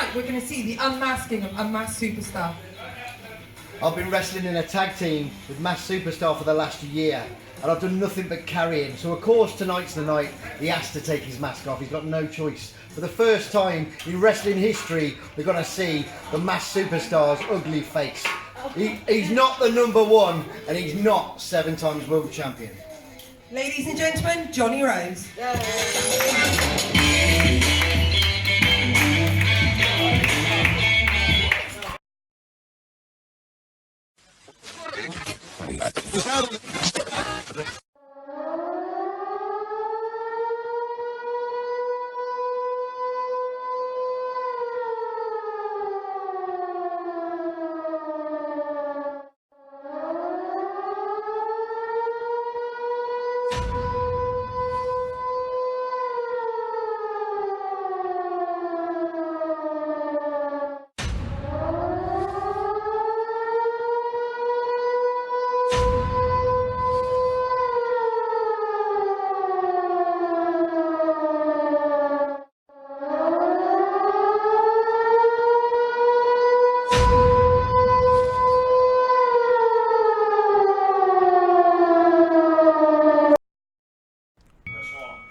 tonight we're going to see the unmasking of Unmasked Superstar. I've been wrestling in a tag team with Masked Superstar for the last year, and I've done nothing but carry him. So of course tonight's the night he has to take his mask off. He's got no choice. For the first time in wrestling history, we're going to see the Masked Superstar's ugly face. He's not the number one, and he's not 7 times world champion. Ladies and gentlemen, Jonny Rose.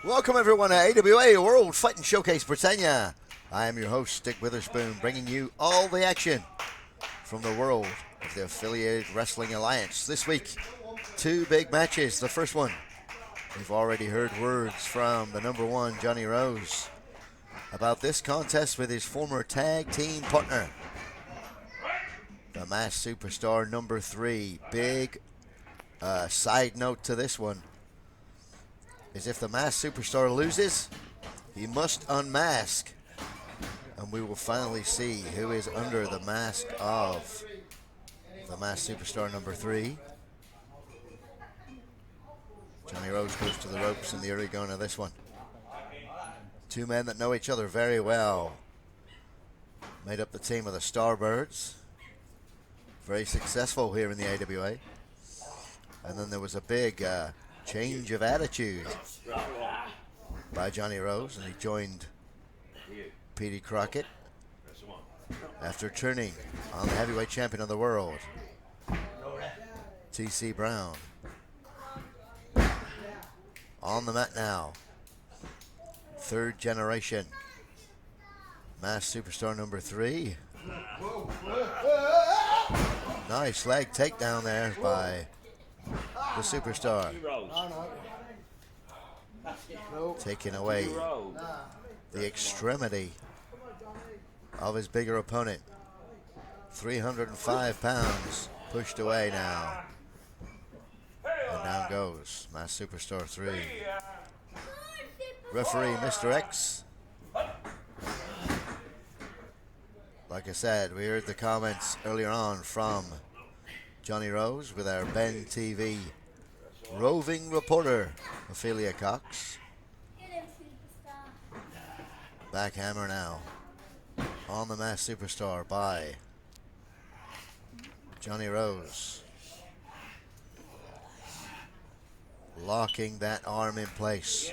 Welcome everyone to AWA World Fighting Showcase Britannia. I am your host, Dick Weatherspoon, bringing you all the action from the world of the Affiliated Wrestling Alliance. This week, 2 big matches. The first one, we've already heard words from the number 1, Jonny Rose, about this contest with his former tag team partner, the Masked Superstar number 3. Big side note to this one is if the Masked Superstar loses, he must unmask. And we will finally see who is under the mask of the Masked Superstar number 3. Jonny Rose goes to the ropes in the early going of this one. 2 men that know each other very well. Made up the team of the Starbirds. Very successful here in the AWA. And then there was a big change of attitude by Jonny Rose, and he joined Petey Crockett after turning on the heavyweight champion of the world, T.C. Brown. On the mat now, 3rd generation Masked Superstar number 3. Nice leg takedown there by the Superstar, taking away the extremity of his bigger opponent. 305 pounds pushed away now. And down goes Masked Superstar 3. Referee Mr. X. Like I said, we heard the comments earlier on from Jonny Rose with our Ben TV roving reporter, Aphilia Cox. Backhammer now on the Masked Superstar by Jonny Rose. Locking that arm in place.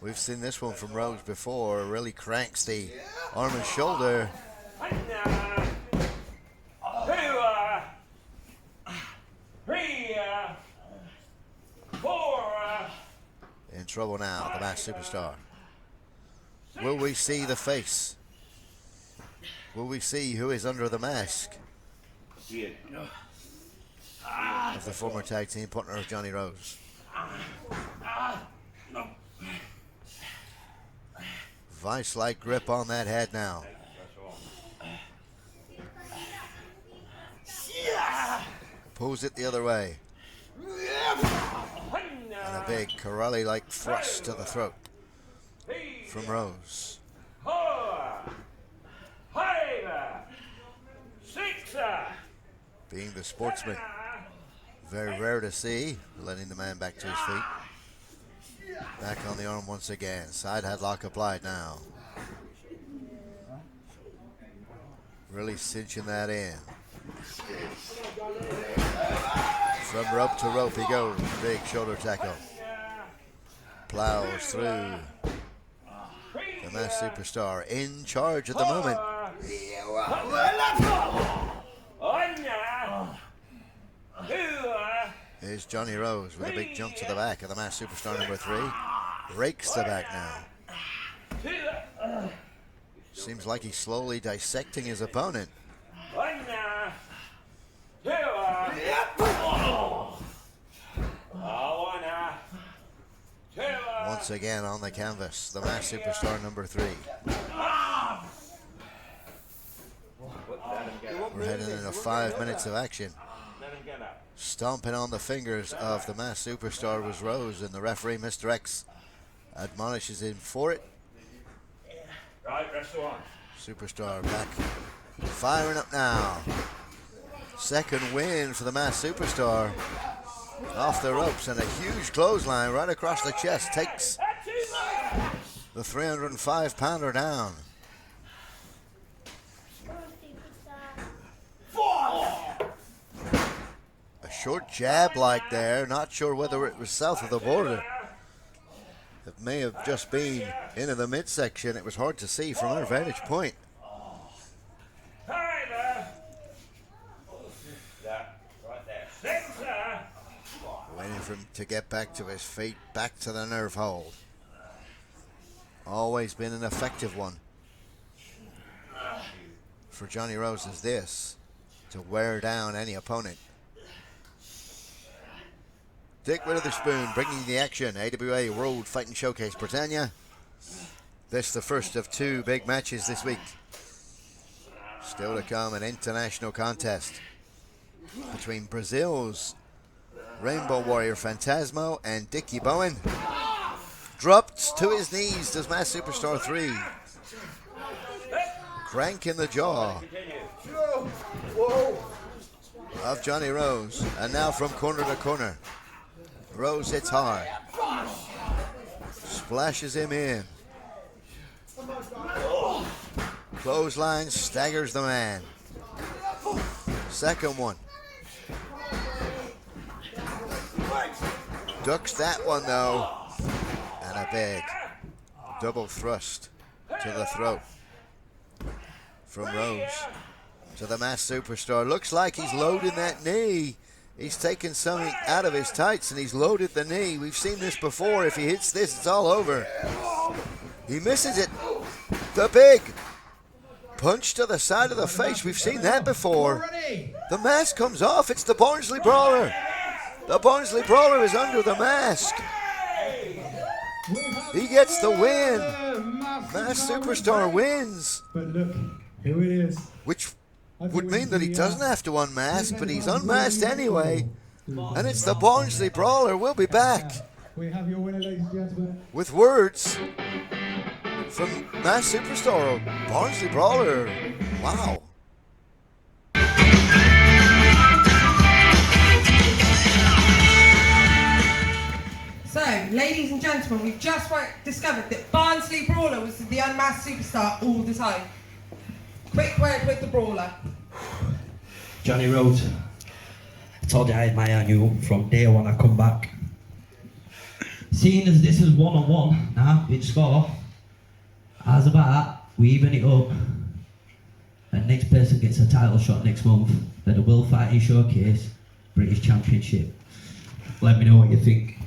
We've seen this one from Rose before. Really cranks the arm and shoulder. In trouble now, the Masked Superstar. Will we see the face? Will we see who is under the mask of the former tag team partner of Jonny Rose? Vice-like grip on that head now. Pulls it the other way. And a big Corelli-like thrust to the throat from Rose. 4, 5, 6. Being the sportsman, very rare to see, letting the man back to his feet. Back on the arm once again. Side headlock applied now. Really cinching that in. From rope to rope he goes. Big shoulder tackle. Plows through. The Masked Superstar in charge at the moment. Here's Jonny Rose with a big jump to the back of the masked superstar number 3. Rakes the back now. Seems like he's slowly dissecting his opponent. Once again on the canvas, the masked superstar number 3. We're heading into 5 minutes of action. Stomping on the fingers of the masked superstar was Rose, and the referee, Mr. X, admonishes him for it. Right, wrestle on. Superstar back, firing up now. Second win for the masked superstar. Off the ropes, and a huge clothesline right across the chest takes the 305-pounder down. A short jab like there, not sure whether it was south of the border. It may have just been into the midsection. It was hard to see from our vantage point. Waiting for him to get back to his feet, back to the nerve hold. Always been an effective one for Jonny Rose is this, to wear down any opponent. Dick Weatherspoon bringing the action. AWA World Fighting Showcase Britannia. This the first of 2 big matches this week. Still to come, an international contest between Brazil's Rainbow Warrior Fantazmo and Dickie Bowen. Dropped to his knees does masked superstar 3. Crank in the jaw of Jonny Rose. And now from corner to corner, Rose hits hard, splashes him in. Clothesline staggers the man. Second one. Ducks that one though. And a big double thrust to the throat from Rose to the masked superstar. Looks like he's loading that knee. He's taken something out of his tights and he's loaded the knee. We've seen this before. If he hits this, it's all over. He misses it. The big punch to the side of the face. We've seen that before. The mask comes off. It's the Barnsley Brawler. The Barnsley Brawler is under the mask. He gets the win. Masked superstar wins. But look, here it is. Which would mean that he doesn't have to unmask, but he's unmasked anyway. And it's the Barnsley Brawler. We'll be back We have your winner, ladies and gentlemen. with words from masked superstar Barnsley Brawler. Wow. So, ladies and gentlemen, we've just discovered that Barnsley Brawler was the unmasked superstar all the time. Quick word with the Brawler. Jonny Rose, I told you I had my eye on you from day one I come back. Seeing as this is one-on-one now, big score, as about we even it up, and next person gets a title shot next month at the World Fighting Showcase British Championship. Let me know what you think.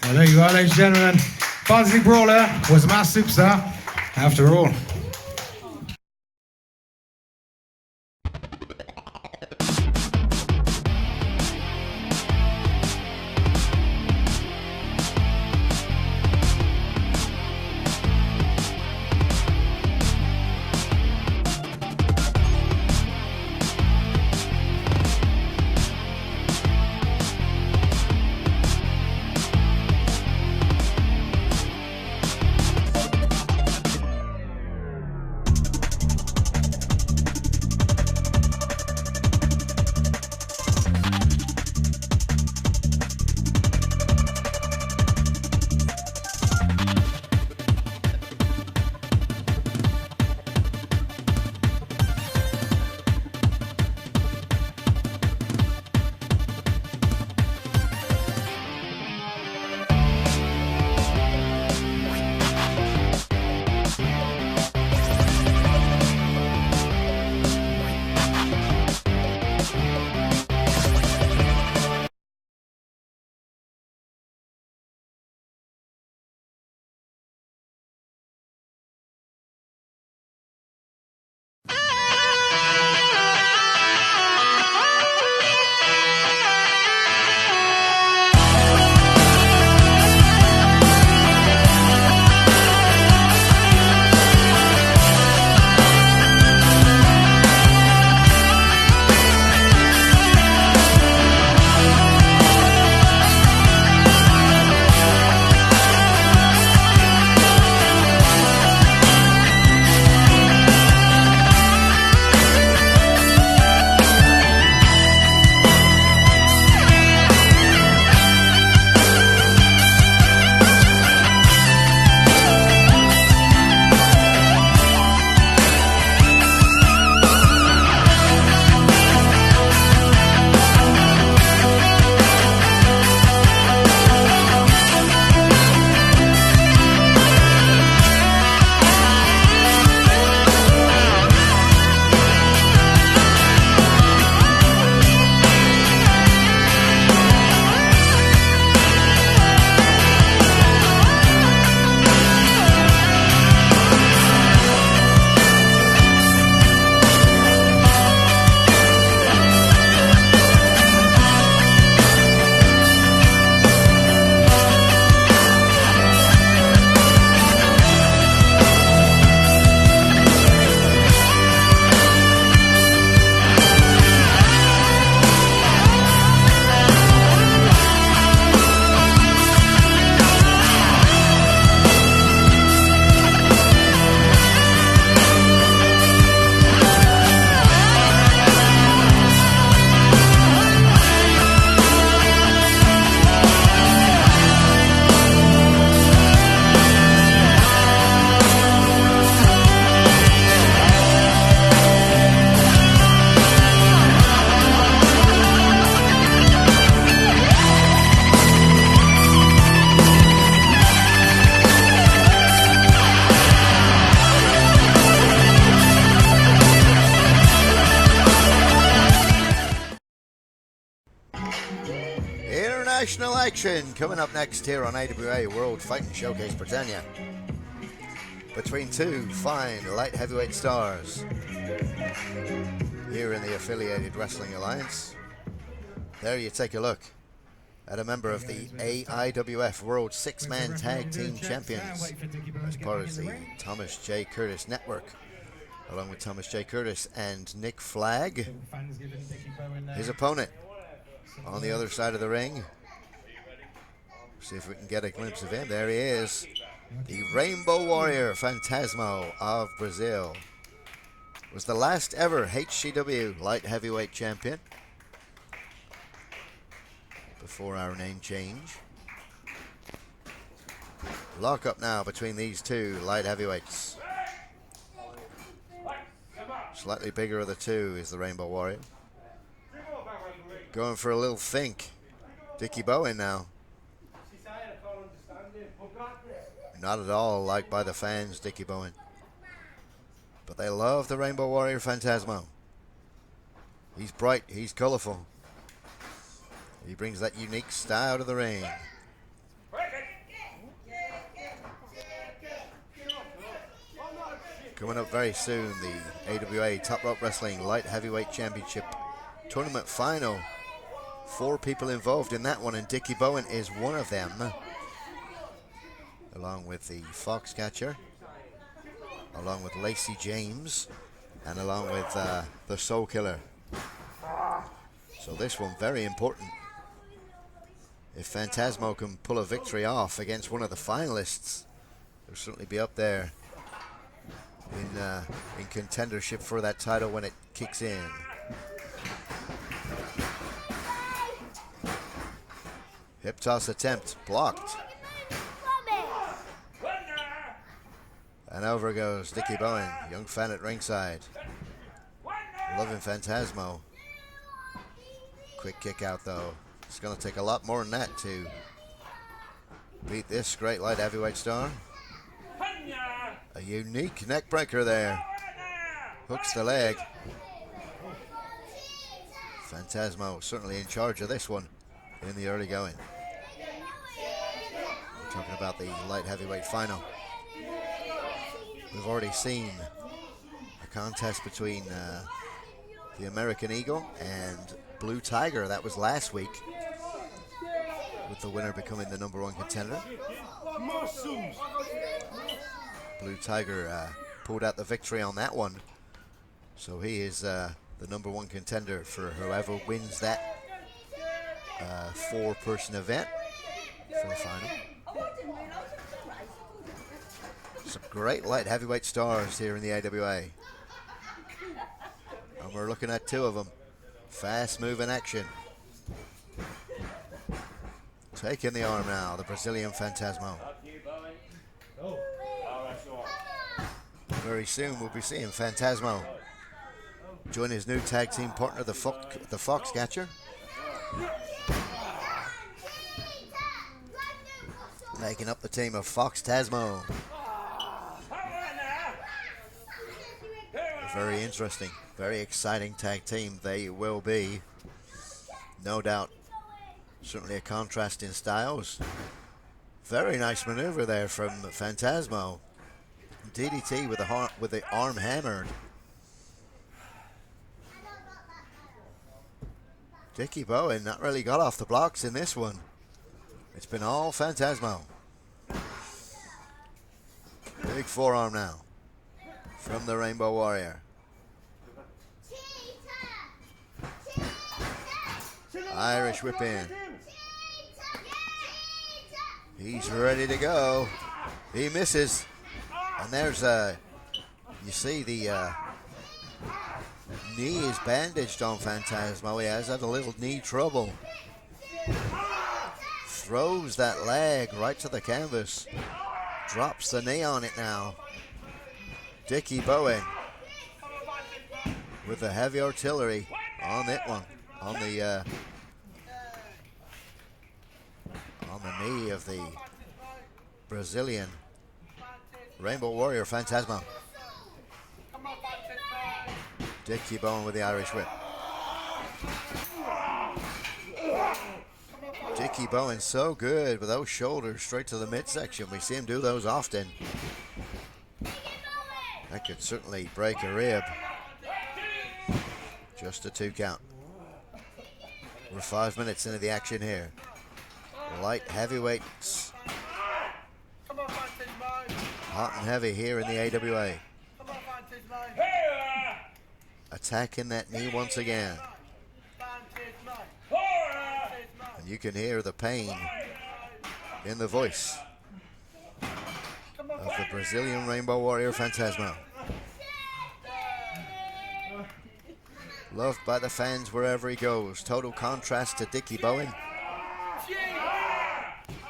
Well, there you are, ladies and gentlemen. Barnsley Brawler was a masked superstar after all. international action coming up next here on AWA World Fighting Showcase Britannia. Between two fine light heavyweight stars here in the Affiliated Wrestling Alliance. There you take a look at a member of the AIWF World Six-Man Tag Team Champions as part of the Thomas J. Curtis Network, along with Thomas J. Curtis and Nick Flagg. His opponent on the other side of the ring. See if we can get a glimpse of him. There he is. The Rainbow Warrior Fantazmo of Brazil. Was the last ever HCW light heavyweight champion before our name change. Lock up now between these two light heavyweights. Slightly bigger of the two is the Rainbow Warrior. Going for a little think. Dickie Bowen now. Not at all liked by the fans, Dickie Bowen. But they love the Rainbow Warrior Fantazmo. He's bright, he's colourful. He brings that unique style to the ring. Coming up very soon, the AWA Top Rope Wrestling Light Heavyweight Championship Tournament Final. 4 people involved in that one, and Dickie Bowen is one of them, along with the Foxcatcher, along with Lacey James, and along with the Soul Killer. So this one very important. If Fantazmo can pull a victory off against one of the finalists, he'll certainly be up there in contendership for that title when it kicks in. Hip toss attempt blocked. And over goes Dickie Bowen, young fan at ringside. Loving Fantazmo. Quick kick out though. It's going to take a lot more than that to beat this great light heavyweight star. A unique neck breaker there. Hooks the leg. Fantazmo certainly in charge of this one in the early going. We're talking about the light heavyweight final. We've already seen a contest between the American Eagle and Blue Tiger. That was last week, with the winner becoming the #1 contender. Blue Tiger pulled out the victory on that one, so he is the #1 contender for whoever wins that 4-person event for the final. Some great light heavyweight stars here in the AWA, and we're looking at 2 of them. Fast moving action. Taking the arm now, the Brazilian Fantazmo. Very soon we'll be seeing Fantazmo join his new tag team partner, the Foxcatcher. Making up the team of Foxtazmo. A very interesting, very exciting tag team they will be. No doubt. Certainly a contrast in styles. Very nice maneuver there from Fantazmo. DDT with the arm hammered. Dickie Bowen not really got off the blocks in this one. It's been all Fantazmo. Big forearm now from the Rainbow Warrior. Irish whip in. He's ready to go. He misses. And there's you see the knee is bandaged on Fantazmo. He has had a little knee trouble. Throws that leg right to the canvas. Drops the knee on it now. Dickie Bowen with the heavy artillery on that one. On the knee of the Brazilian Rainbow Warrior Fantazmo. Dickie Bowen with the Irish whip. Dickie Bowen so good with those shoulders straight to the midsection. We see him do those often. That could certainly break a rib. Just a 2 count. We're 5 minutes into the action here. Light heavyweights. Hot and heavy here in the AWA. Attacking that knee once again. And you can hear the pain in the voice of the Brazilian Rainbow Warrior Fantazmo. Loved by the fans wherever he goes. Total contrast to Dickie Bowen,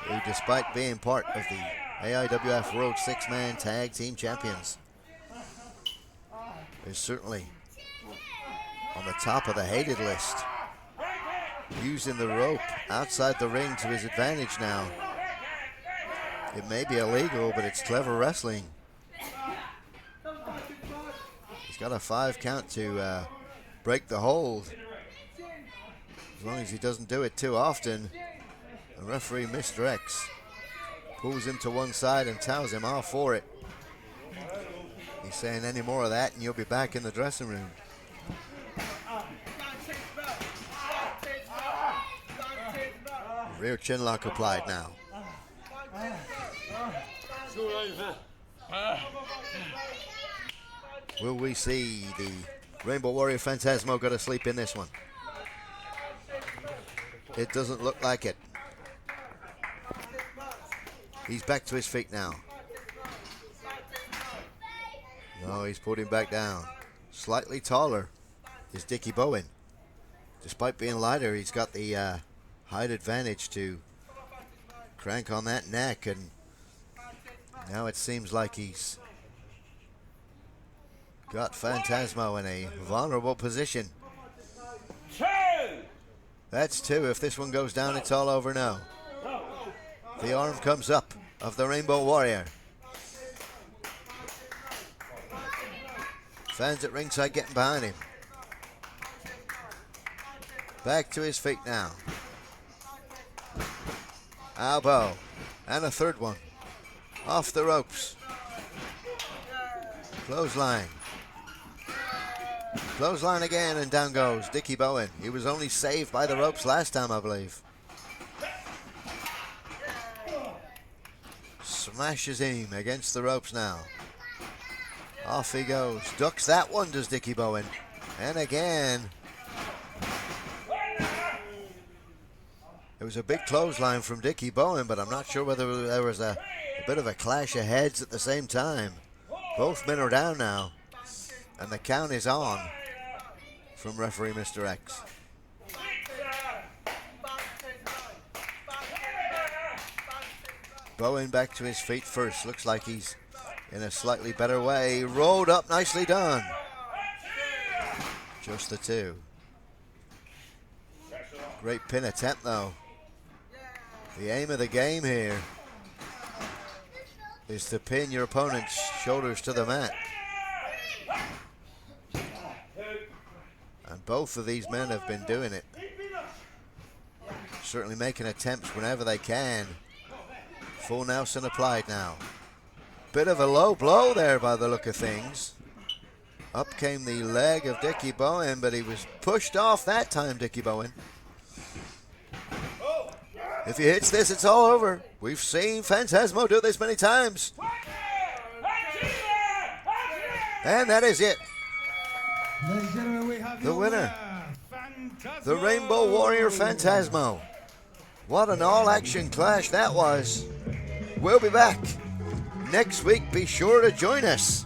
who, despite being part of the AIWF World 6-Man Tag Team Champions, is certainly on the top of the hated list. Using the rope outside the ring to his advantage now. It may be illegal, but it's clever wrestling. He's got a 5 count to break the hold. As long as he doesn't do it too often. The referee, Mr. X, pulls him to one side and tells him all for it. He's saying any more of that and you'll be back in the dressing room. Rear chin lock applied now. Will we see the Rainbow Warrior Fantazmo go to sleep in this one? It doesn't look like it. He's back to his feet now. No, he's put him back down. Slightly taller is Dickie Bowen. Despite being lighter, he's got the height advantage to crank on that neck, and now it seems like he's got Fantazmo in a vulnerable position. 2. That's 2. If this one goes down, it's all over now. The arm comes up of the Rainbow Warrior. Fans at ringside getting behind him. Back to his feet now. Elbow. And a third one. Off the ropes. Clothesline. Clothesline again, and down goes Dickie Bowen. He was only saved by the ropes last time, I believe. Smashes him against the ropes now. Off he goes. Ducks that one, does Dickie Bowen. And again. It was a big clothesline from Dickie Bowen, but I'm not sure whether there was a bit of a clash of heads at the same time. Both men are down now. And the count is on from referee Mr. X. Bowen back to his feet first. Looks like he's in a slightly better way. Rolled up, nicely done. Just the 2. Great pin attempt though. The aim of the game here is to pin your opponent's shoulders to the mat. And both of these men have been doing it. Certainly making attempts whenever they can. Full Nelson applied now. Bit of a low blow there by the look of things. Up came the leg of Dickie Bowen, but he was pushed off that time, Dickie Bowen. If he hits this, it's all over. We've seen Fantazmo do this many times. And that is it. Ladies and gentlemen, we have The winner, the Rainbow Warrior Fantazmo. What an all-action clash that was. We'll be back next week. Be sure to join us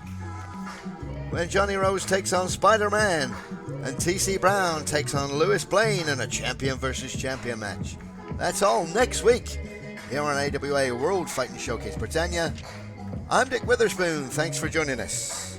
when Jonny Rose takes on Spider-Man and TC Brown takes on Lewis Blaine in a champion versus champion match. That's all next week here on AWA World Fighting Showcase Britannia. I'm Dick Weatherspoon. Thanks for joining us.